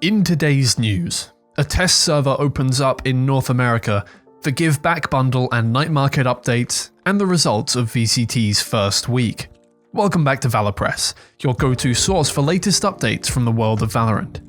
In today's news, a test server opens up in North America, the Give Back bundle and night market updates, and the results of VCT's first week. Welcome back to ValoPress, your go-to source for latest updates from the world of Valorant.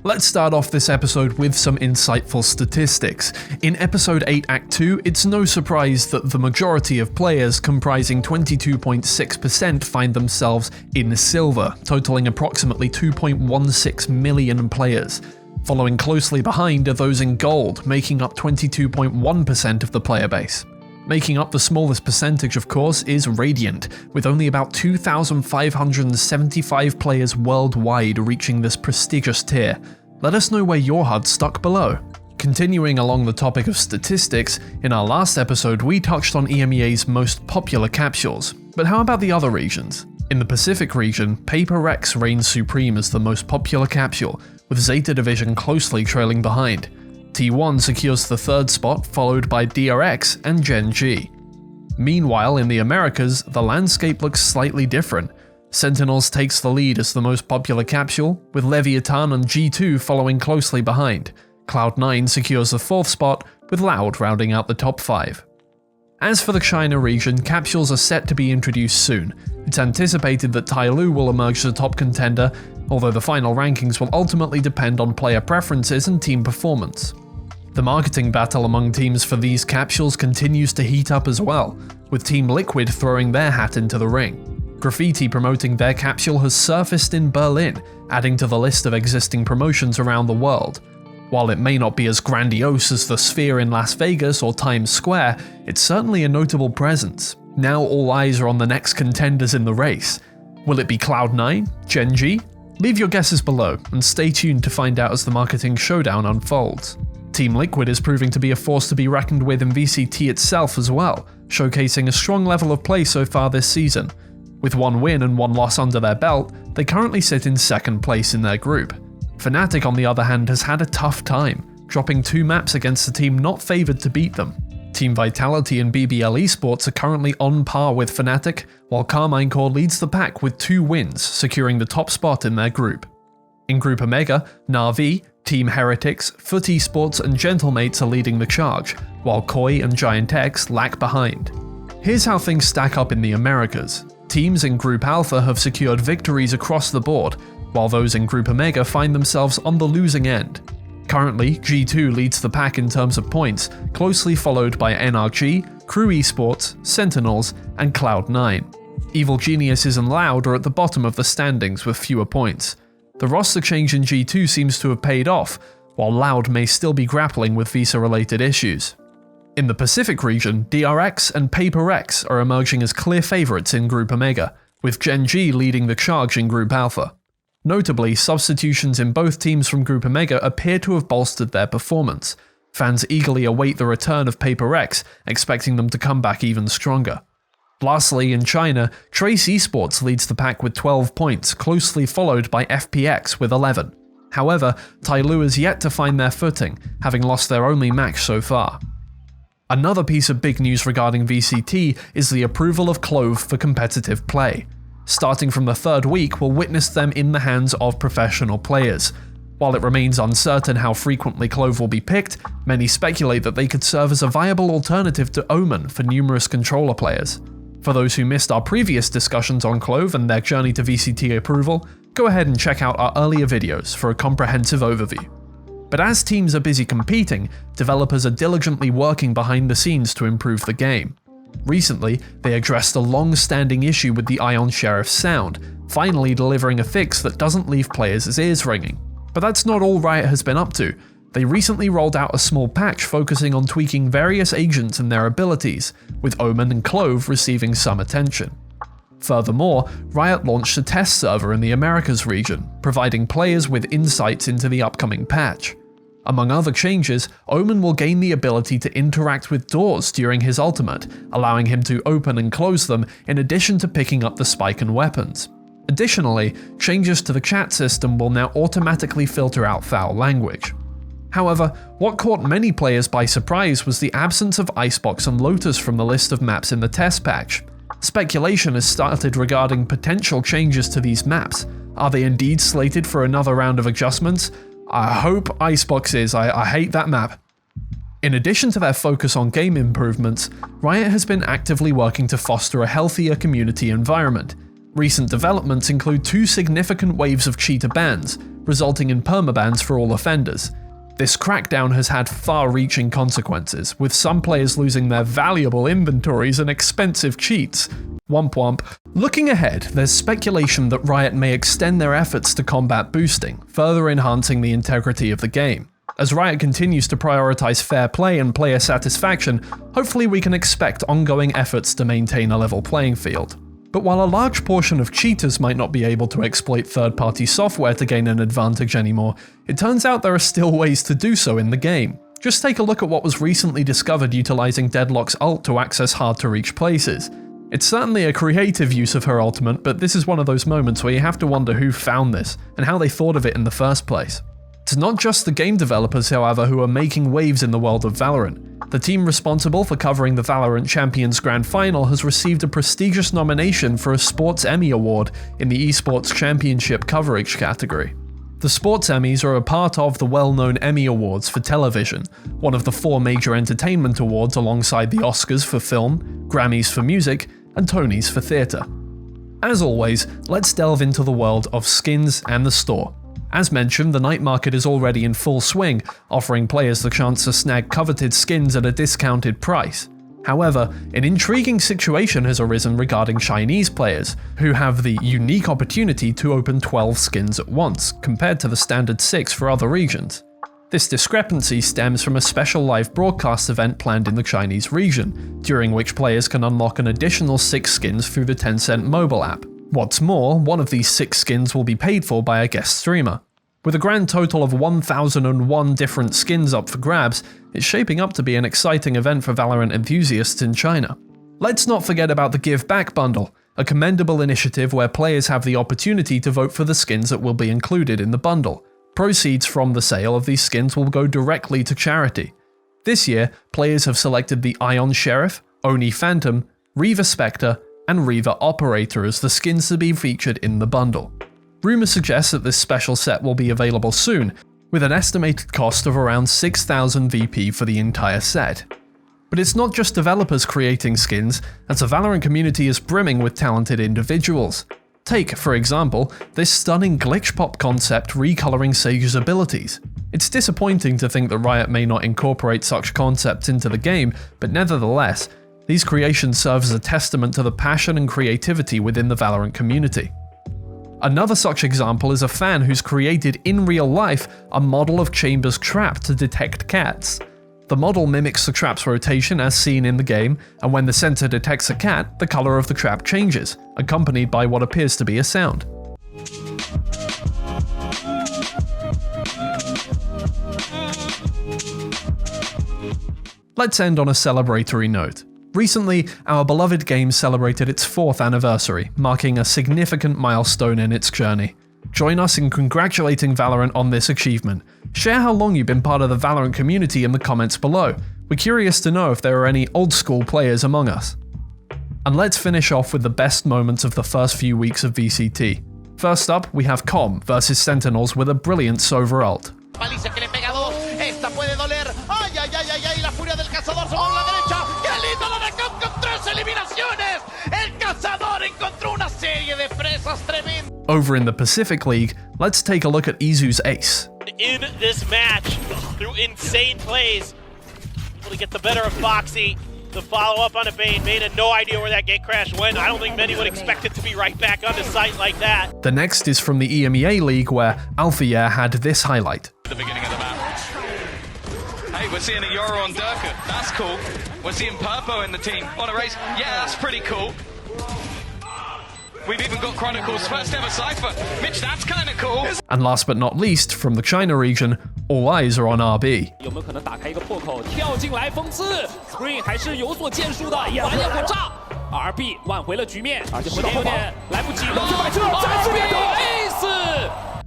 Let's start off this episode with some insightful statistics. In Episode 8 Act 2, it's no surprise that the majority of players, comprising 22.6%, find themselves in silver, totaling approximately 2.16 million players. Following closely behind are those in gold, making up 22.1% of the player base. Making up the smallest percentage, of course, is Radiant, with only about 2,575 players worldwide reaching this prestigious tier. Let us know where your HUD's stuck below. Continuing along the topic of statistics, in our last episode we touched on EMEA's most popular capsules, but how about the other regions? In the Pacific region, Paper Rex reigns supreme as the most popular capsule, with Zeta Division closely trailing behind. T1 secures the third spot, followed by DRX and Gen G. Meanwhile, in the Americas, the landscape looks slightly different. Sentinels takes the lead as the most popular capsule, with Leviathan and G2 following closely behind. Cloud9 secures the fourth spot, with Loud rounding out the top 5. As for the China region, capsules are set to be introduced soon. It's anticipated that Tyloo will emerge as a top contender, although the final rankings will ultimately depend on player preferences and team performance. The marketing battle among teams for these capsules continues to heat up as well, with Team Liquid throwing their hat into the ring. Graffiti promoting their capsule has surfaced in Berlin, adding to the list of existing promotions around the world. While it may not be as grandiose as the Sphere in Las Vegas or Times Square, it's certainly a notable presence. Now all eyes are on the next contenders in the race. Will it be Cloud9? Gen G? Leave your guesses below, and stay tuned to find out as the marketing showdown unfolds. Team Liquid is proving to be a force to be reckoned with in VCT itself as well, showcasing a strong level of play so far this season. With 1 win and 1 loss under their belt, they currently sit in second place in their group. Fnatic, on the other hand, has had a tough time, dropping 2 maps against a team not favoured to beat them. Team Vitality and BBL eSports are currently on par with Fnatic, while Carmine Core leads the pack with 2 wins, securing the top spot in their group. In Group EMEA, Na'Vi, Team Heretics, Foot eSports and Gentlemates are leading the charge, while Koi and Giant X lag behind. Here's how things stack up in the Americas. Teams in Group Alpha have secured victories across the board, while those in Group EMEA find themselves on the losing end. Currently, G2 leads the pack in terms of points, closely followed by NRG, Crew eSports, Sentinels, and Cloud9. Evil Geniuses and Loud are at the bottom of the standings with fewer points. The roster change in G2 seems to have paid off, while Loud may still be grappling with visa-related issues. In the Pacific region, DRX and Paper Rex are emerging as clear favourites in Group EMEA, with Gen G leading the charge in Group Alpha. Notably, substitutions in both teams from Group EMEA appear to have bolstered their performance. Fans eagerly await the return of Paper Rex, expecting them to come back even stronger. Lastly, in China, Trace eSports leads the pack with 12 points, closely followed by FPX with 11. However, Tyloo has yet to find their footing, having lost their only match so far. Another piece of big news regarding VCT is the approval of Clove for competitive play. Starting from the 3rd week, we'll witness them in the hands of professional players. While it remains uncertain how frequently Clove will be picked, many speculate that they could serve as a viable alternative to Omen for numerous controller players. For those who missed our previous discussions on Clove and their journey to VCT approval, go ahead and check out our earlier videos for a comprehensive overview. But as teams are busy competing, developers are diligently working behind the scenes to improve the game. Recently, they addressed a long-standing issue with the Ion Sheriff sound, finally delivering a fix that doesn't leave players' ears ringing. But that's not all Riot has been up to. They recently rolled out a small patch focusing on tweaking various agents and their abilities, with Omen and Clove receiving some attention. Furthermore, Riot launched a test server in the Americas region, providing players with insights into the upcoming patch. Among other changes, Omen will gain the ability to interact with doors during his ultimate, allowing him to open and close them in addition to picking up the spike and weapons. Additionally, changes to the chat system will now automatically filter out foul language. However, what caught many players by surprise was the absence of Icebox and Lotus from the list of maps in the test patch. Speculation has started regarding potential changes to these maps. Are they indeed slated for another round of adjustments? I hope Icebox is, I hate that map. In addition to their focus on game improvements, Riot has been actively working to foster a healthier community environment. Recent developments include 2 significant waves of cheater bans, resulting in permabans for all offenders. This crackdown has had far-reaching consequences, with some players losing their valuable inventories and expensive cheats. Womp womp. Looking ahead, there's speculation that Riot may extend their efforts to combat boosting, further enhancing the integrity of the game. As Riot continues to prioritize fair play and player satisfaction, hopefully we can expect ongoing efforts to maintain a level playing field. But while a large portion of cheaters might not be able to exploit third-party software to gain an advantage anymore, it turns out there are still ways to do so in the game. Just take a look at what was recently discovered utilizing Deadlock's ult to access hard-to-reach places. It's certainly a creative use of her ultimate, but this is one of those moments where you have to wonder who found this, and how they thought of it in the first place. It's not just the game developers, however, who are making waves in the world of Valorant. The team responsible for covering the Valorant Champions Grand Final has received a prestigious nomination for a Sports Emmy Award in the eSports Championship coverage category. The Sports Emmys are a part of the well-known Emmy Awards for television, one of the 4 major entertainment awards alongside the Oscars for film, Grammys for music, and Tonys for theatre. As always, let's delve into the world of skins and the store. As mentioned, the night market is already in full swing, offering players the chance to snag coveted skins at a discounted price. However, an intriguing situation has arisen regarding Chinese players, who have the unique opportunity to open 12 skins at once, compared to the standard 6 for other regions. This discrepancy stems from a special live broadcast event planned in the Chinese region, during which players can unlock an additional 6 skins through the Tencent mobile app. What's more, one of these 6 skins will be paid for by a guest streamer. With a grand total of 1001 different skins up for grabs, it's shaping up to be an exciting event for Valorant enthusiasts in China. Let's not forget about the Give Back bundle, a commendable initiative where players have the opportunity to vote for the skins that will be included in the bundle. Proceeds from the sale of these skins will go directly to charity. This year, players have selected the Ion Sheriff, Oni Phantom, Reaver Spectre, and Reaver Operator as the skins to be featured in the bundle. Rumour suggests that this special set will be available soon, with an estimated cost of around 6,000 VP for the entire set. But it's not just developers creating skins, as the Valorant community is brimming with talented individuals. Take, for example, this stunning glitch pop concept recoloring Sage's abilities. It's disappointing to think that Riot may not incorporate such concepts into the game, but nevertheless, these creations serve as a testament to the passion and creativity within the Valorant community. Another such example is a fan who's created in real life a model of Chamber's trap to detect cats. The model mimics the trap's rotation as seen in the game, and when the sensor detects a cat, the color of the trap changes, accompanied by what appears to be a sound. Let's end on a celebratory note. Recently, our beloved game celebrated its 4th anniversary, marking a significant milestone in its journey. Join us in congratulating Valorant on this achievement. Share how long you've been part of the Valorant community in the comments below. We're curious to know if there are any old school players among us. And let's finish off with the best moments of the first few weeks of VCT. First up, we have Com versus Sentinels with a brilliant Sova ult. Over in the Pacific League, let's take a look at Izu's ace. In this match, through insane plays, able to get the better of Foxy. The follow-up on a Bane, Bane had no idea where that gate crash went. I don't think many would expect it to be right back onto site like that. The next is from the EMEA League, where Alfajer had this highlight. The beginning of the map. Hey, we're seeing a Yoro on Durka. That's cool. We're seeing Purpo in the team on a race. Yeah, that's pretty cool. We've even got Chronicles' first ever Cypher. Mitch, that's kind of cool. And last but not least, from the China region, all eyes are on RB.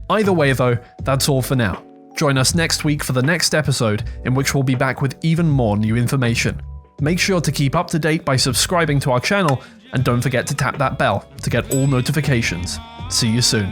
Either way though, that's all for now. Join us next week for the next episode, in which we'll be back with even more new information. Make sure to keep up to date by subscribing to our channel, and don't forget to tap that bell to get all notifications. See you soon.